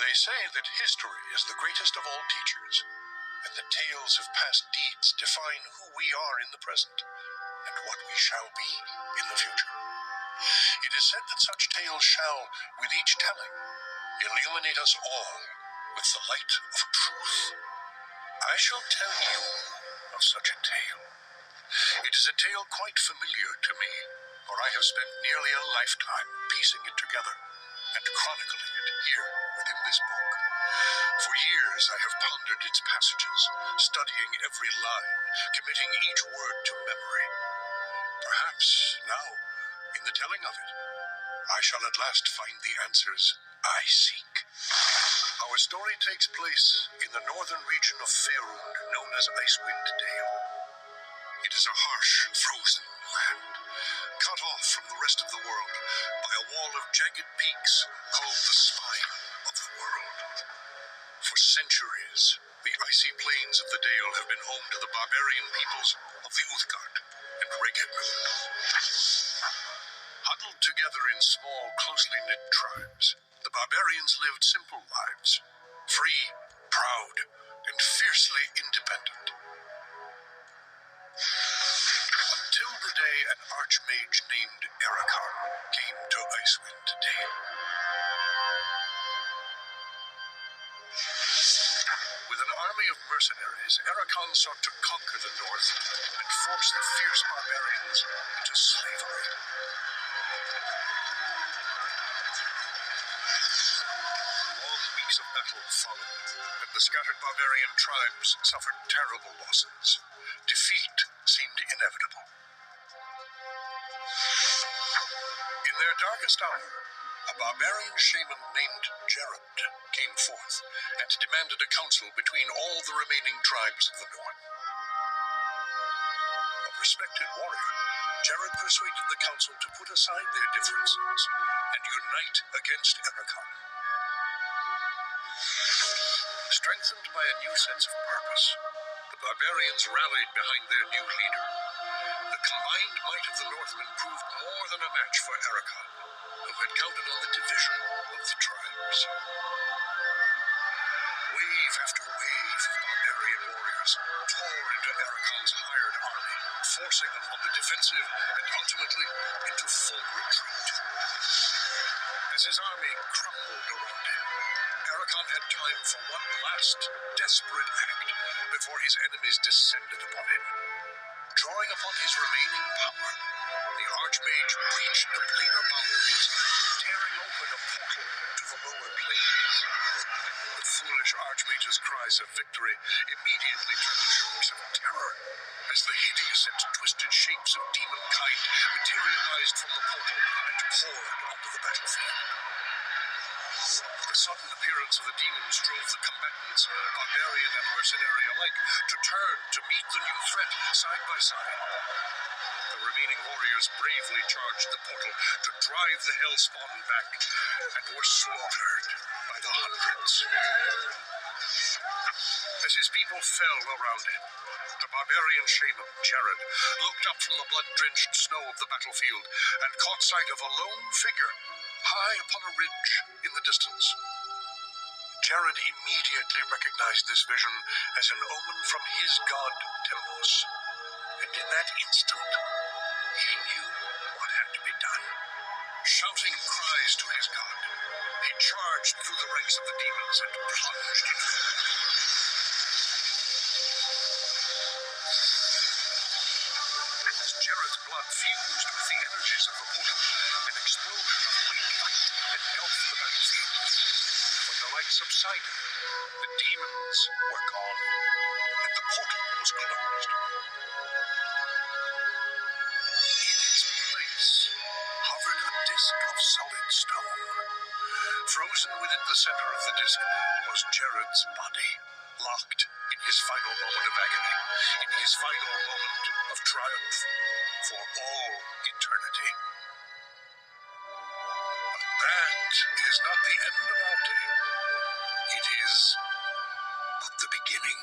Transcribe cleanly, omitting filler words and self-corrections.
They say that history is the greatest of all teachers, and the tales of past deeds define who we are in the present, and what we shall be in the future. It is said that such tales shall, with each telling, illuminate us all with the light of truth. I shall tell you of such a tale. It is a tale quite familiar to me, for I have spent nearly a lifetime piecing it together and chronicling it here within this book. For years I have pondered its passages, studying every line, committing each word to memory. Perhaps now, in the telling of it, I shall at last find the answers I seek. Our story takes place in the northern region of Faerûn, known as Icewind Dale. It is a harsh, frozen land, cut off from the rest of the world by a wall of jagged peaks called the Spine of the World. For centuries, the icy plains of the Dale have been home to the barbarian peoples of the Uthgard and Regedmund. Huddled together in small, closely knit tribes, the barbarians lived simple lives, free, proud, and fiercely independent. Until the day an archmage named Ericon came to Icewind Dale. With an army of mercenaries, Ericon sought to conquer the north and force the fierce barbarians into slavery. Long weeks of battle followed, and the scattered barbarian tribes suffered terrible losses. Defeat seemed inevitable. In their darkest hour, a barbarian shaman named Gerard came forth and demanded a council between all the remaining tribes of the north. A respected warrior, Gerard persuaded the council to put aside their differences and unite against Ericon. Strengthened by a new sense of purpose, the barbarians rallied behind their new leader. The combined might of the Northmen proved more than a match for Ericon, who had counted on the division of the tribes. Wave after wave of barbarian warriors tore into Ericon's hired army, forcing them on the defensive and ultimately into full retreat. As his army crumbled around him, Ericon had time for one last desperate act before his enemies descended upon him. Drawing upon his remaining power, the Archmage breached the planar boundaries, tearing open a portal to the lower planes. The foolish Archmage's cries of victory immediately turned to shrieks of terror as the hideous and twisted shapes of demonkind materialized from the portal and poured onto the battlefield. The sudden appearance of the demons drove the combatants, barbarian and mercenary alike, to turn to meet the new threat side by side. The remaining warriors bravely charged the portal to drive the hellspawn back and were slaughtered by the hundreds. As his people fell around him, the barbarian shaman, Gerard, looked up from the blood-drenched snow of the battlefield and caught sight of a lone figure high upon a ridge in the distance. Gerard immediately recognized this vision as an omen from his god, Tempus, and in that instant, he knew what had to be done. Shouting cries to his god, he charged through the ranks of the demons and plunged into the As Gerard's blood fused with the energies of the portal, an explosion of white light engulfed the battlefield. When the light subsided, the demons were gone, and the portal was closed. In its place hovered a disk of solid stone. Frozen within the center of the disk was Gerard's body, locked in his final moment of agony, in his final moment of triumph for all eternity. But that is not the end of our tale. It is but the beginning.